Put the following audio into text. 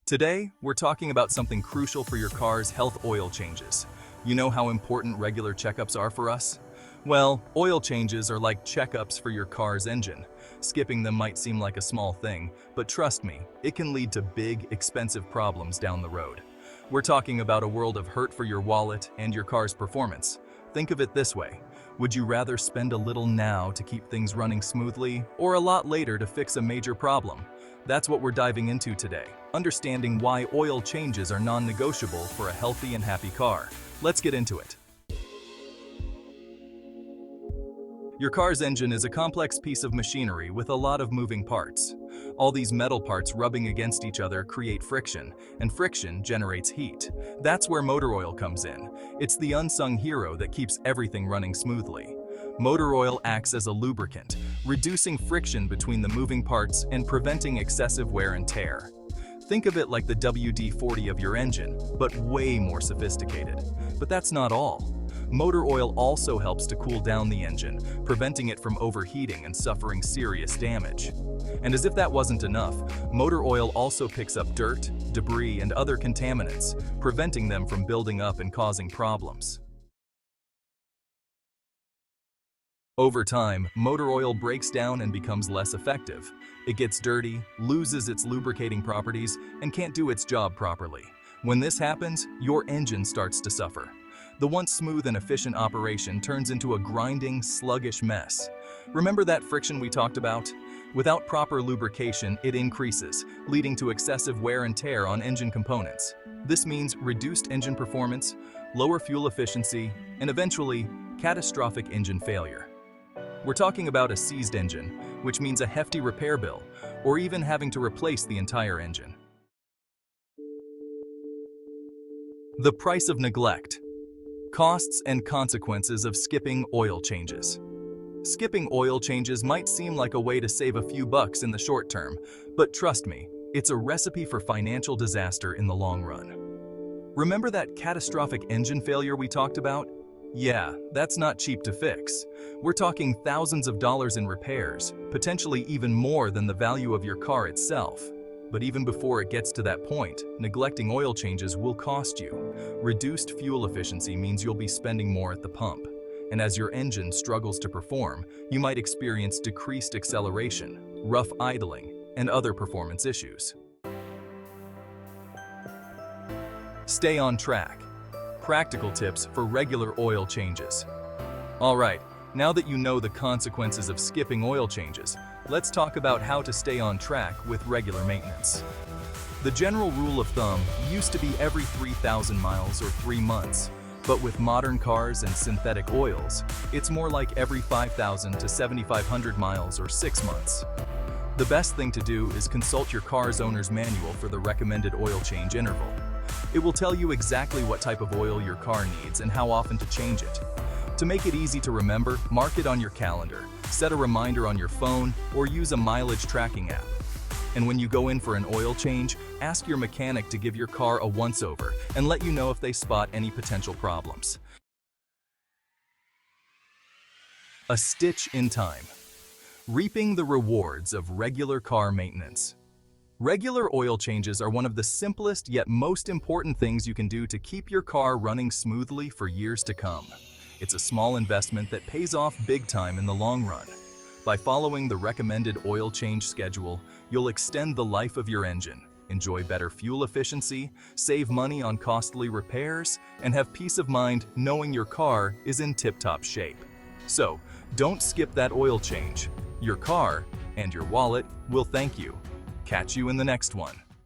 Today, we're talking about something crucial for your car's health: oil changes. You know how important regular checkups are for us? Well, oil changes are like checkups for your car's engine. Skipping them might seem like a small thing, but trust me, it can lead to big, expensive problems down the road. We're talking about a world of hurt for your wallet and your car's performance. Think of it this way. Would you rather spend a little now to keep things running smoothly, or a lot later to fix a major problem? That's what we're diving into today, understanding why oil changes are non-negotiable for a healthy and happy car. Let's get into it. Your car's engine is a complex piece of machinery with a lot of moving parts. All these metal parts rubbing against each other create friction, and friction generates heat. That's where motor oil comes in. It's the unsung hero that keeps everything running smoothly. Motor oil acts as a lubricant, reducing friction between the moving parts and preventing excessive wear and tear. Think of it like the WD-40 of your engine, but way more sophisticated. But that's not all. Motor oil also helps to cool down the engine, preventing it from overheating and suffering serious damage. And as if that wasn't enough, motor oil also picks up dirt, debris, and other contaminants, preventing them from building up and causing problems. Over time, motor oil breaks down and becomes less effective. It gets dirty, loses its lubricating properties, and can't do its job properly. When this happens, your engine starts to suffer. The once smooth and efficient operation turns into a grinding, sluggish mess. Remember that friction we talked about? Without proper lubrication, it increases, leading to excessive wear and tear on engine components. This means reduced engine performance, lower fuel efficiency, and eventually, catastrophic engine failure. We're talking about a seized engine, which means a hefty repair bill, or even having to replace the entire engine. The price of neglect. Costs and consequences of skipping oil changes. Skipping oil changes might seem like a way to save a few bucks in the short term, but trust me, it's a recipe for financial disaster in the long run. Remember that catastrophic engine failure we talked about? Yeah, that's not cheap to fix. We're talking thousands of dollars in repairs, potentially even more than the value of your car itself. But even before it gets to that point, neglecting oil changes will cost you. Reduced fuel efficiency means you'll be spending more at the pump. And as your engine struggles to perform, you might experience decreased acceleration, rough idling, and other performance issues. Stay on track. Practical tips for regular oil changes. All right, now that you know the consequences of skipping oil changes, let's talk about how to stay on track with regular maintenance. The general rule of thumb used to be every 3,000 miles or 3 months, but with modern cars and synthetic oils, it's more like every 5,000 to 7,500 miles or 6 months. The best thing to do is consult your car's owner's manual for the recommended oil change interval. It will tell you exactly what type of oil your car needs and how often to change it. To make it easy to remember, mark it on your calendar, set a reminder on your phone, or use a mileage tracking app. And when you go in for an oil change, ask your mechanic to give your car a once-over and let you know if they spot any potential problems. A stitch in time. Reaping the rewards of regular car maintenance. Regular oil changes are one of the simplest yet most important things you can do to keep your car running smoothly for years to come. It's a small investment that pays off big time in the long run. By following the recommended oil change schedule, you'll extend the life of your engine, enjoy better fuel efficiency, save money on costly repairs, and have peace of mind knowing your car is in tip-top shape. So, don't skip that oil change. Your car and your wallet will thank you. Catch you in the next one.